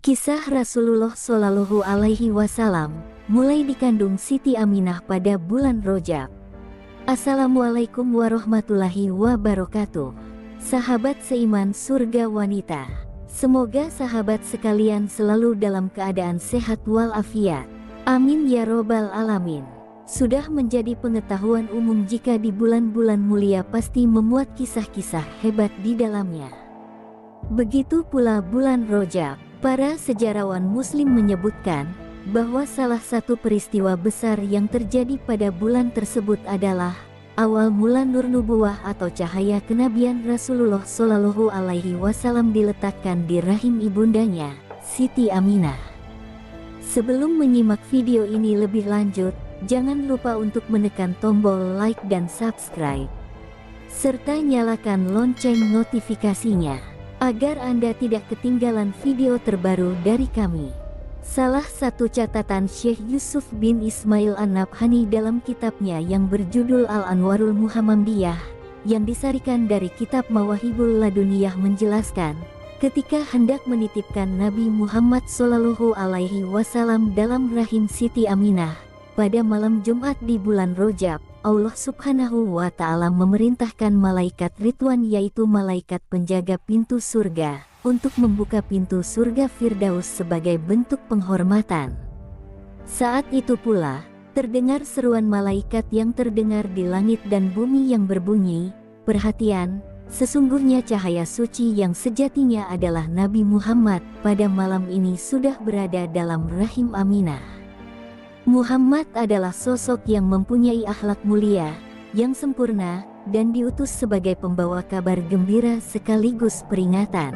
Kisah Rasulullah Shallallahu Alaihi Wasallam mulai dikandung Siti Aminah pada bulan Rojab. Assalamualaikum warahmatullahi wabarakatuh. Sahabat seiman surga wanita, semoga sahabat sekalian selalu dalam keadaan sehat walafiat. Amin ya robbal alamin. Sudah menjadi pengetahuan umum jika di bulan-bulan mulia pasti memuat kisah-kisah hebat di dalamnya. Begitu pula bulan Rojab. Para sejarawan muslim menyebutkan bahwa salah satu peristiwa besar yang terjadi pada bulan tersebut adalah awal mula nur nubuwah atau cahaya kenabian Rasulullah Shallallahu Alaihi Wasallam diletakkan di rahim ibundanya, Siti Aminah. Sebelum menyimak video ini lebih lanjut, jangan lupa untuk menekan tombol like dan subscribe, serta nyalakan lonceng notifikasinya, agar Anda tidak ketinggalan video terbaru dari kami. Salah satu catatan Syekh Yusuf bin Ismail An-Nabhani dalam kitabnya yang berjudul Al-Anwarul Muhammadiyah, yang disarikan dari kitab Mawahibul Laduniyah menjelaskan, ketika hendak menitipkan Nabi Muhammad Shallallahu Alaihi Wasallam dalam rahim Siti Aminah, pada malam Jumat di bulan Rojab, Allah Subhanahu wa Ta'ala memerintahkan malaikat Ridwan, yaitu malaikat penjaga pintu surga, untuk membuka pintu surga Firdaus sebagai bentuk penghormatan. Saat itu pula, terdengar seruan malaikat yang terdengar di langit dan bumi yang berbunyi, "Perhatian, sesungguhnya cahaya suci yang sejatinya adalah Nabi Muhammad pada malam ini sudah berada dalam rahim Aminah." Muhammad adalah sosok yang mempunyai akhlak mulia, yang sempurna, dan diutus sebagai pembawa kabar gembira sekaligus peringatan.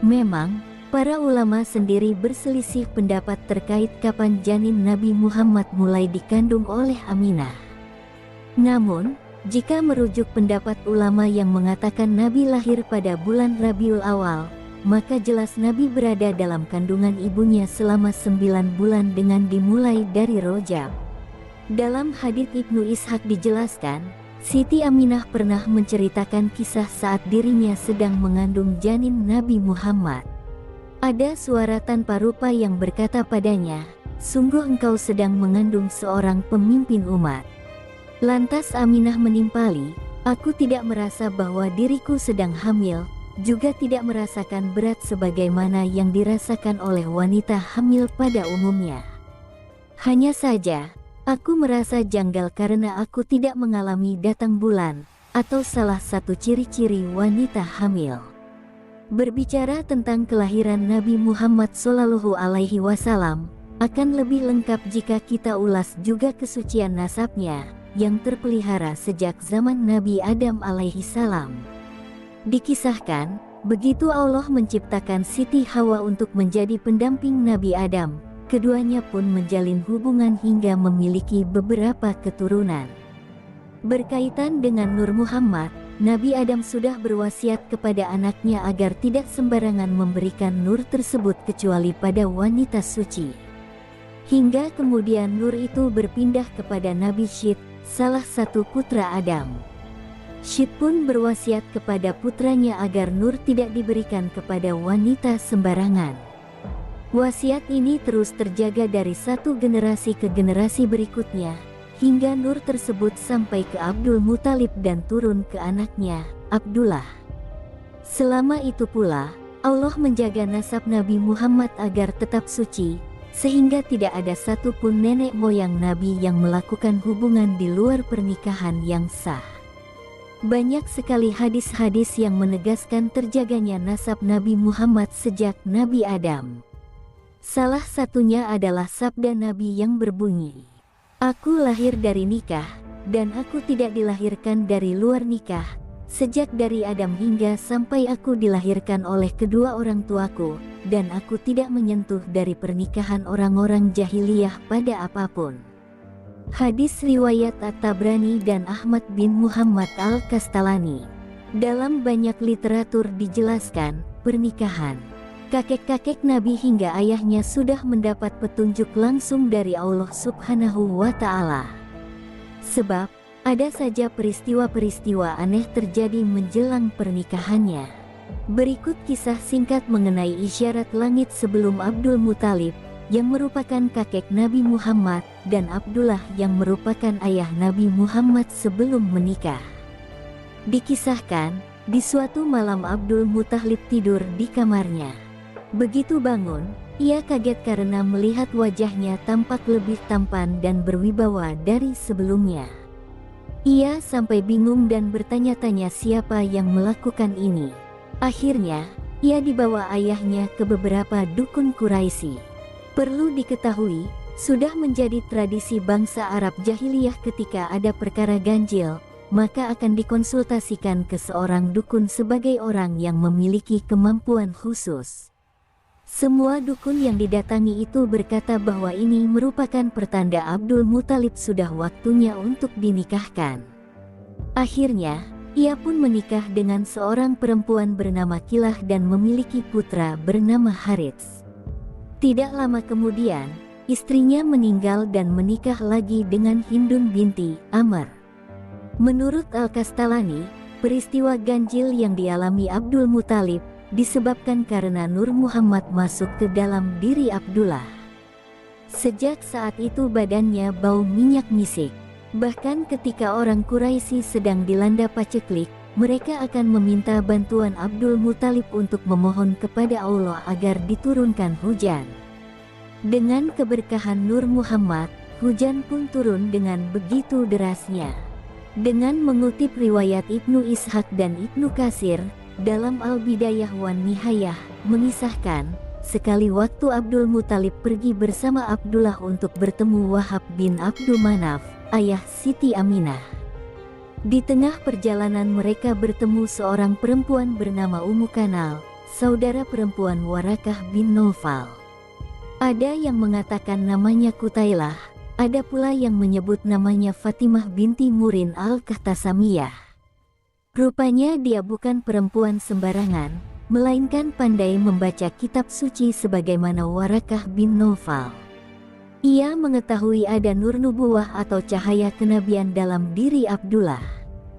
Memang, para ulama sendiri berselisih pendapat terkait kapan janin Nabi Muhammad mulai dikandung oleh Aminah. Namun, jika merujuk pendapat ulama yang mengatakan Nabi lahir pada bulan Rabiul Awal, maka jelas Nabi berada dalam kandungan ibunya selama 9 bulan dengan dimulai dari Rojab. Dalam hadits Ibnu Ishaq dijelaskan, Siti Aminah pernah menceritakan kisah saat dirinya sedang mengandung janin Nabi Muhammad. Ada suara tanpa rupa yang berkata padanya, "Sungguh engkau sedang mengandung seorang pemimpin umat." Lantas Aminah menimpali, "Aku tidak merasa bahwa diriku sedang hamil, juga tidak merasakan berat sebagaimana yang dirasakan oleh wanita hamil pada umumnya. Hanya saja, aku merasa janggal karena aku tidak mengalami datang bulan, atau salah satu ciri-ciri wanita hamil." Berbicara tentang kelahiran Nabi Muhammad Shallallahu Alaihi Wasallam, akan lebih lengkap jika kita ulas juga kesucian nasabnya, yang terpelihara sejak zaman Nabi Adam alaihi salam. Dikisahkan, begitu Allah menciptakan Siti Hawa untuk menjadi pendamping Nabi Adam, keduanya pun menjalin hubungan hingga memiliki beberapa keturunan. Berkaitan dengan Nur Muhammad, Nabi Adam sudah berwasiat kepada anaknya agar tidak sembarangan memberikan nur tersebut kecuali pada wanita suci. Hingga kemudian nur itu berpindah kepada Nabi Syith, salah satu putra Adam. Syith pun berwasiat kepada putranya agar nur tidak diberikan kepada wanita sembarangan. Wasiat ini terus terjaga dari satu generasi ke generasi berikutnya, hingga nur tersebut sampai ke Abdul Muthalib dan turun ke anaknya, Abdullah. Selama itu pula, Allah menjaga nasab Nabi Muhammad agar tetap suci, sehingga tidak ada satupun nenek moyang Nabi yang melakukan hubungan di luar pernikahan yang sah. Banyak sekali hadis-hadis yang menegaskan terjaganya nasab Nabi Muhammad sejak Nabi Adam. Salah satunya adalah sabda Nabi yang berbunyi, "Aku lahir dari nikah, dan aku tidak dilahirkan dari luar nikah, sejak dari Adam hingga sampai aku dilahirkan oleh kedua orang tuaku, dan aku tidak menyentuh dari pernikahan orang-orang jahiliyah pada apapun." Hadis riwayat At-Tabrani dan Ahmad bin Muhammad Al-Kastalani. Dalam banyak literatur dijelaskan, pernikahan kakek-kakek Nabi hingga ayahnya sudah mendapat petunjuk langsung dari Allah Subhanahu wa Ta'ala. Sebab, ada saja peristiwa-peristiwa aneh terjadi menjelang pernikahannya. Berikut kisah singkat mengenai isyarat langit sebelum Abdul Muthalib, yang merupakan kakek Nabi Muhammad, dan Abdullah yang merupakan ayah Nabi Muhammad sebelum menikah. Dikisahkan, di suatu malam Abdul Muthalib tidur di kamarnya. Begitu bangun, ia kaget karena melihat wajahnya tampak lebih tampan dan berwibawa dari sebelumnya. Ia sampai bingung dan bertanya-tanya siapa yang melakukan ini. Akhirnya, ia dibawa ayahnya ke beberapa dukun Quraisy. Perlu diketahui, sudah menjadi tradisi bangsa Arab jahiliyah ketika ada perkara ganjil, maka akan dikonsultasikan ke seorang dukun sebagai orang yang memiliki kemampuan khusus. Semua dukun yang didatangi itu berkata bahwa ini merupakan pertanda Abdul Muthalib sudah waktunya untuk dinikahkan. Akhirnya, ia pun menikah dengan seorang perempuan bernama Kilah dan memiliki putra bernama Harits. Tidak lama kemudian, istrinya meninggal dan menikah lagi dengan Hindun binti Amr. Menurut Al-Kastalani, peristiwa ganjil yang dialami Abdul Muthalib disebabkan karena Nur Muhammad masuk ke dalam diri Abdullah. Sejak saat itu badannya bau minyak misik. Bahkan ketika orang Quraisy sedang dilanda paceklik, mereka akan meminta bantuan Abdul Muthalib untuk memohon kepada Allah agar diturunkan hujan. Dengan keberkahan Nur Muhammad, hujan pun turun dengan begitu derasnya. Dengan mengutip riwayat Ibnu Ishaq dan Ibnu Katsir, dalam Al-Bidayah wan Nihayah, mengisahkan, sekali waktu Abdul Muthalib pergi bersama Abdullah untuk bertemu Wahab bin Abdul Manaf, ayah Siti Aminah. Di tengah perjalanan mereka bertemu seorang perempuan bernama Ummu Kanal, saudara perempuan Warakah bin Naufal. Ada yang mengatakan namanya Kutailah, ada pula yang menyebut namanya Fatimah binti Murin al-Kahtasamiyah. Rupanya dia bukan perempuan sembarangan, melainkan pandai membaca kitab suci sebagaimana Warakah bin Naufal. Ia mengetahui ada nur nubuwah atau cahaya kenabian dalam diri Abdullah.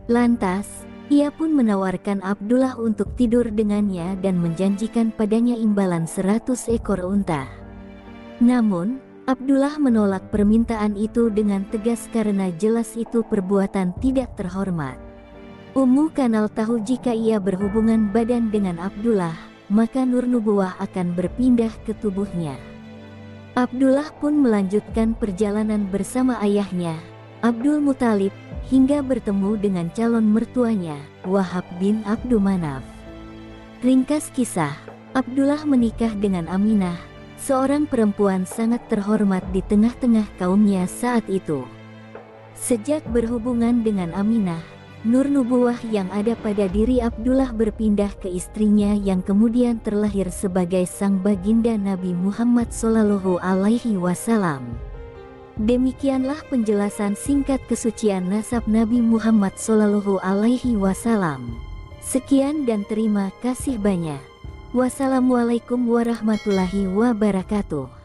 Lantas, ia pun menawarkan Abdullah untuk tidur dengannya dan menjanjikan padanya imbalan 100 ekor unta. Namun, Abdullah menolak permintaan itu dengan tegas karena jelas itu perbuatan tidak terhormat. Ummu Kanal tahu jika ia berhubungan badan dengan Abdullah, maka nur nubuwah akan berpindah ke tubuhnya. Abdullah pun melanjutkan perjalanan bersama ayahnya, Abdul Muthalib, hingga bertemu dengan calon mertuanya, Wahab bin Abdul Manaf. Ringkas kisah, Abdullah menikah dengan Aminah, seorang perempuan sangat terhormat di tengah-tengah kaumnya saat itu. Sejak berhubungan dengan Aminah, nur nubuwah yang ada pada diri Abdullah berpindah ke istrinya yang kemudian terlahir sebagai sang baginda Nabi Muhammad SAW. Demikianlah penjelasan singkat kesucian nasab Nabi Muhammad SAW. Sekian dan terima kasih banyak. Wassalamualaikum warahmatullahi wabarakatuh.